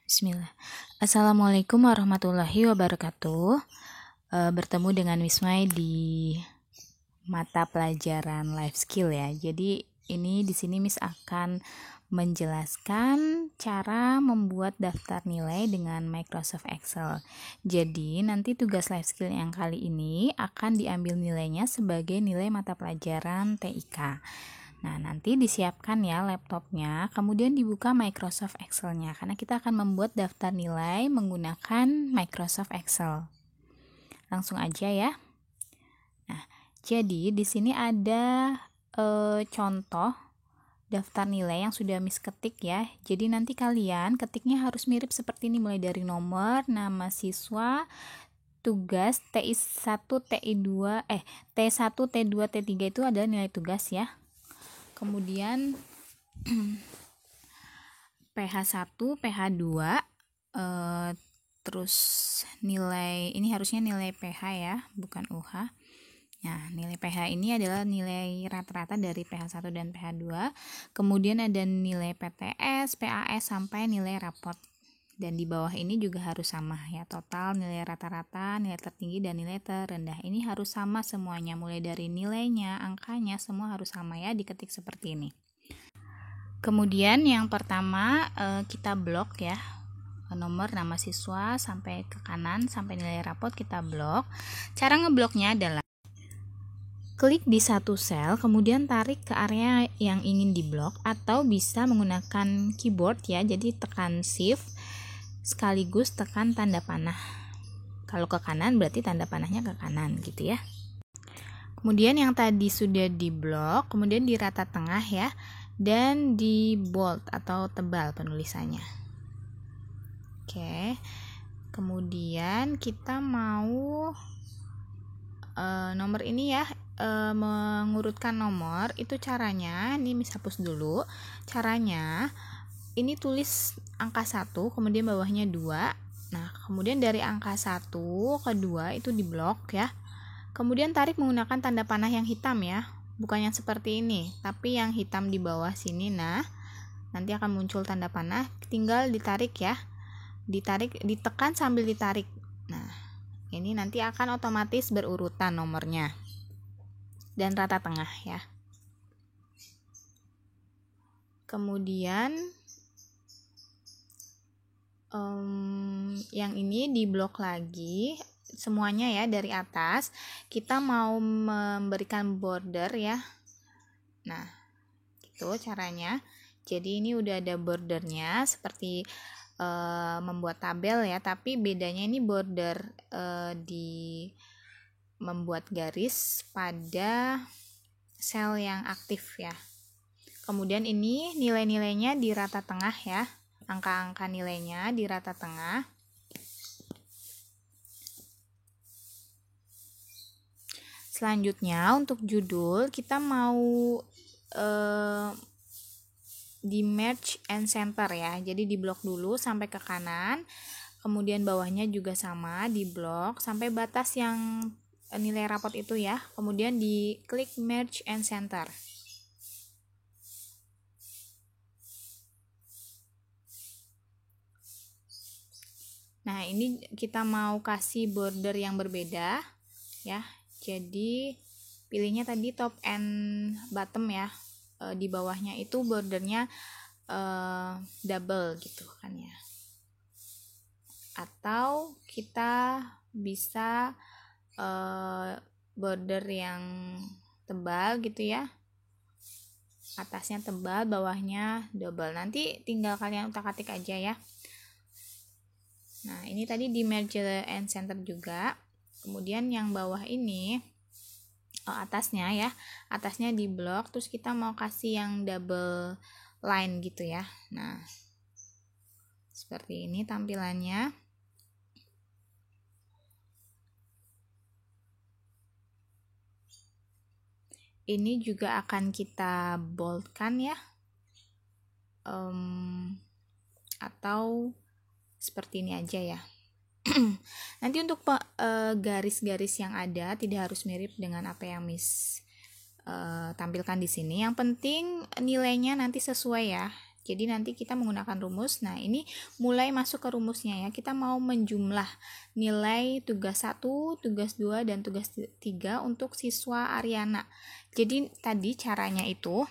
Bismillah. Assalamualaikum warahmatullahi wabarakatuh. Bertemu dengan Wismay di mata pelajaran life skill ya. Jadi ini di sini Miss akan menjelaskan cara membuat daftar nilai dengan Microsoft Excel. Jadi nanti tugas life skill yang kali ini akan diambil nilainya sebagai nilai mata pelajaran TIK. Nah, nanti disiapkan ya laptopnya, kemudian dibuka Microsoft Excel-nya, karena kita akan membuat daftar nilai menggunakan Microsoft Excel. Langsung aja ya. Nah, jadi di sini ada contoh daftar nilai yang sudah Miss ketik ya. Jadi nanti kalian ketiknya harus mirip seperti ini, mulai dari nomor, nama siswa, tugas, TI1, TI2, T1, T2, T3 itu adalah nilai tugas ya. Kemudian PH1, PH2, terus nilai, ini harusnya nilai PH ya, bukan UH. Nah, nilai PH ini adalah nilai rata-rata dari PH1 dan PH2. Kemudian ada nilai PTS, PAS, sampai nilai raport. Dan di bawah ini juga harus sama ya, total, nilai rata-rata, nilai tertinggi, dan nilai terendah. Ini harus sama semuanya, mulai dari nilainya, angkanya, semua harus sama ya, diketik seperti ini. Kemudian yang pertama kita blok ya, nomor, nama siswa sampai ke kanan sampai nilai rapot kita blok. Cara ngebloknya adalah klik di satu sel, kemudian tarik ke area yang ingin diblok, atau bisa menggunakan keyboard ya, jadi tekan shift sekaligus tekan tanda panah. Kalau ke kanan berarti tanda panahnya ke kanan gitu ya. Kemudian yang tadi sudah diblok, kemudian di rata tengah ya, dan di bold atau tebal penulisannya. Oke, kemudian kita mau nomor ini ya, mengurutkan nomor. Itu caranya, ini Miss hapus dulu. Caranya ini tulis angka 1, kemudian bawahnya 2. Nah, kemudian dari angka 1 ke 2 itu diblok ya. Kemudian tarik menggunakan tanda panah yang hitam ya, bukan yang seperti ini, tapi yang hitam di bawah sini. Nah, nanti akan muncul tanda panah, tinggal ditarik ya, ditekan sambil ditarik. Nah, ini nanti akan otomatis berurutan nomornya dan rata tengah ya. Kemudian yang ini diblok lagi semuanya ya, dari atas kita mau memberikan border ya. Nah, itu caranya. Jadi ini udah ada bordernya seperti membuat tabel ya, tapi bedanya ini border di membuat garis pada sel yang aktif ya. Kemudian ini nilai-nilainya di rata tengah ya, angka-angka nilainya di rata tengah. Selanjutnya untuk judul kita mau di merge and center ya, jadi di blok dulu sampai ke kanan, kemudian bawahnya juga sama di blok sampai batas yang nilai rapot itu ya, kemudian di klik merge and center. Nah, ini kita mau kasih border yang berbeda ya, jadi pilihnya tadi top and bottom ya, di bawahnya itu bordernya double gitu kan ya, atau kita bisa border yang tebal gitu ya, atasnya tebal, bawahnya double. Nanti tinggal kalian utak-atik aja ya. Nah, ini tadi di merge and center juga. Kemudian yang bawah ini atasnya ya, atasnya di blok, terus kita mau kasih yang double line gitu ya. Nah, seperti ini tampilannya. Ini juga akan kita boldkan ya, atau seperti ini aja ya. Nanti untuk garis-garis yang ada tidak harus mirip dengan apa yang Miss tampilkan di sini. Yang penting nilainya nanti sesuai ya. Jadi nanti kita menggunakan rumus. Nah, ini mulai masuk ke rumusnya ya. Kita mau menjumlah nilai tugas 1, tugas 2, dan tugas 3 untuk siswa Ariana. Jadi tadi caranya itu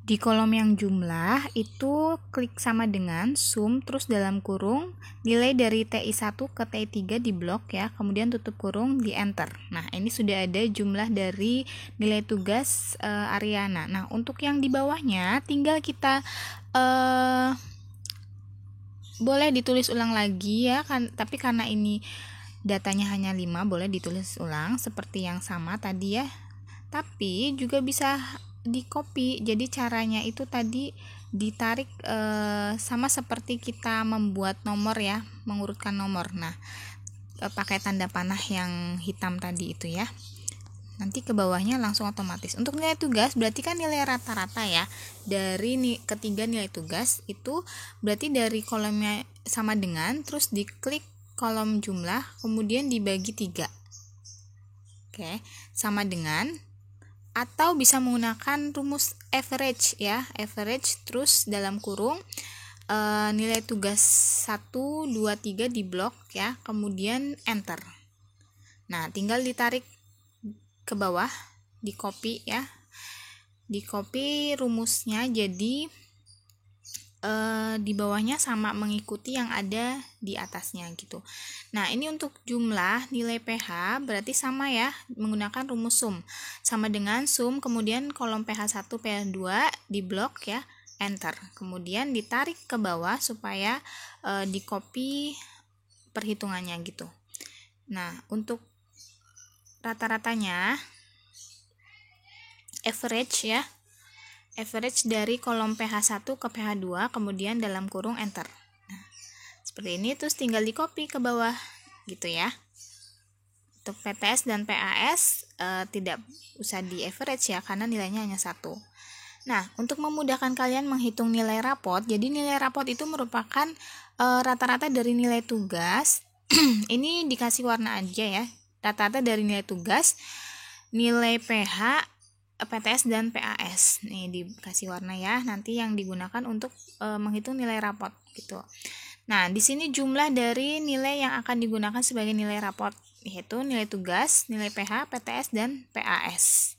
di kolom yang jumlah itu klik sama dengan sum terus dalam kurung nilai dari TI1 ke TI3 di blok ya, kemudian tutup kurung di enter. Nah, ini sudah ada jumlah dari nilai tugas Ariana. Nah, untuk yang di bawahnya tinggal kita boleh ditulis ulang lagi ya kan, tapi karena ini datanya hanya 5 boleh ditulis ulang seperti yang sama tadi ya. Tapi juga bisa di copy. Jadi caranya itu tadi ditarik sama seperti kita membuat nomor ya, mengurutkan nomor. Nah, pakai tanda panah yang hitam tadi itu ya. Nanti ke bawahnya langsung otomatis. Untuk nilai tugas berarti kan nilai rata-rata ya. Dari ketiga nilai tugas itu berarti dari kolomnya sama dengan, terus diklik kolom jumlah, kemudian dibagi 3. Oke, sama dengan, atau bisa menggunakan rumus average ya, average terus dalam kurung nilai tugas 1, 2, 3 di blok ya, kemudian enter. Nah, tinggal ditarik ke bawah, di copy ya, di copy rumusnya, jadi di bawahnya sama mengikuti yang ada di atasnya gitu. Nah, ini untuk jumlah nilai pH berarti sama ya, menggunakan rumus sum. Sama dengan sum, kemudian kolom pH1, pH2 di blok ya, enter. Kemudian ditarik ke bawah supaya di copy perhitungannya gitu. Nah, untuk rata-ratanya average ya, average dari kolom pH1 ke pH2, kemudian dalam kurung enter. Nah, seperti ini, terus tinggal di copy ke bawah gitu ya. Untuk PTS dan PAS tidak usah di average ya, karena nilainya hanya 1. Nah, untuk memudahkan kalian menghitung nilai rapot, jadi nilai rapot itu merupakan rata-rata dari nilai tugas. Ini dikasih warna aja ya, rata-rata dari nilai tugas, nilai pH, PTS dan PAS. Nih dikasih warna ya, nanti yang digunakan untuk menghitung nilai rapot gitu. Nah, di sini jumlah dari nilai yang akan digunakan sebagai nilai rapot, yaitu nilai tugas, nilai pH, PTS dan PAS.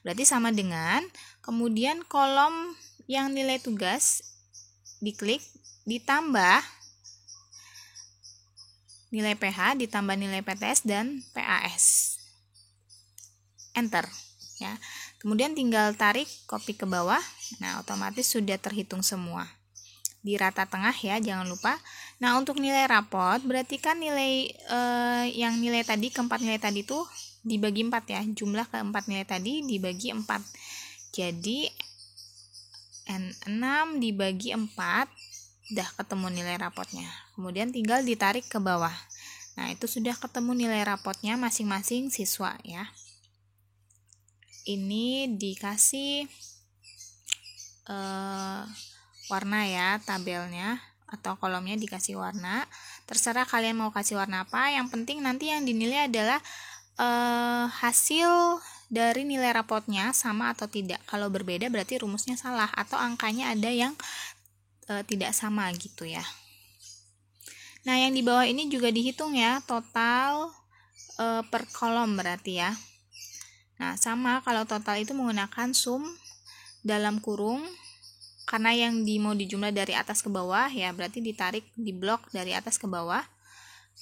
Berarti sama dengan, kemudian kolom yang nilai tugas diklik, ditambah nilai pH, ditambah nilai PTS dan PAS. Enter ya. Kemudian tinggal tarik copy ke bawah. Nah, otomatis sudah terhitung semua. Di rata tengah ya, jangan lupa. Nah, untuk nilai rapot berarti kan nilai yang nilai tadi, keempat nilai tadi tuh dibagi 4 ya. Jumlah keempat nilai tadi dibagi 4. Jadi N6 dibagi 4 udah ketemu nilai rapotnya. Kemudian tinggal ditarik ke bawah. Nah, itu sudah ketemu nilai rapotnya masing-masing siswa ya. Ini dikasih warna ya, tabelnya atau kolomnya dikasih warna. Terserah kalian mau kasih warna apa, yang penting nanti yang dinilai adalah hasil dari nilai rapotnya sama atau tidak. Kalau berbeda berarti rumusnya salah atau angkanya ada yang tidak sama gitu ya. Nah, yang di bawah ini juga dihitung ya, total per kolom berarti ya. Nah, sama kalau total itu menggunakan sum dalam kurung, karena yang mau dijumlah dari atas ke bawah ya, berarti ditarik di blok dari atas ke bawah,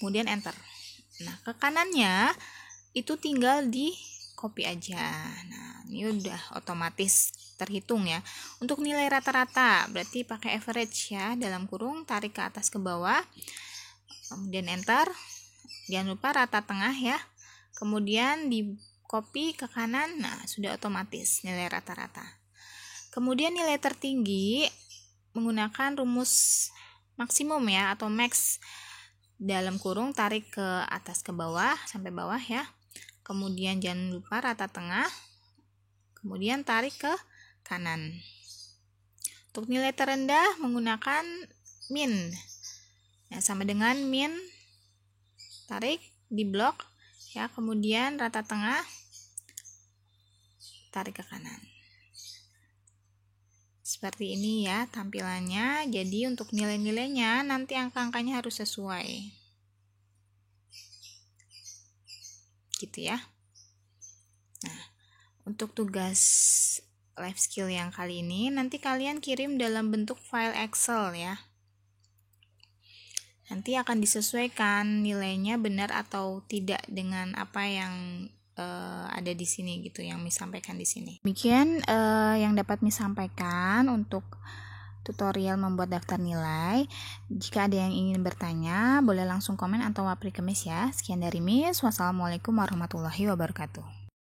kemudian enter. Nah, ke kanannya itu tinggal di copy aja. Nah, ini udah otomatis terhitung ya. Untuk nilai rata-rata berarti pakai average ya, dalam kurung tarik ke atas ke bawah, kemudian enter. Jangan lupa rata tengah ya. Kemudian di copy ke kanan, nah sudah otomatis nilai rata-rata. Kemudian nilai tertinggi menggunakan rumus maksimum ya, atau max, dalam kurung tarik ke atas ke bawah sampai bawah ya. Kemudian jangan lupa rata tengah, kemudian tarik ke kanan. Untuk nilai terendah menggunakan min. Nah, sama dengan min, tarik di blok ya, kemudian rata tengah, tarik ke kanan. Seperti ini ya tampilannya. Jadi untuk nilai-nilainya nanti angka-angkanya harus sesuai. Gitu ya. Nah, untuk tugas life skill yang kali ini nanti kalian kirim dalam bentuk file Excel ya. Nanti akan disesuaikan nilainya benar atau tidak dengan apa yang ada di sini gitu, yang disampaikan di sini. Demikian yang dapat disampaikan untuk tutorial membuat daftar nilai. Jika ada yang ingin bertanya, boleh langsung komen atau wapri ke Miss ya. Sekian dari Miss. Wassalamualaikum warahmatullahi wabarakatuh.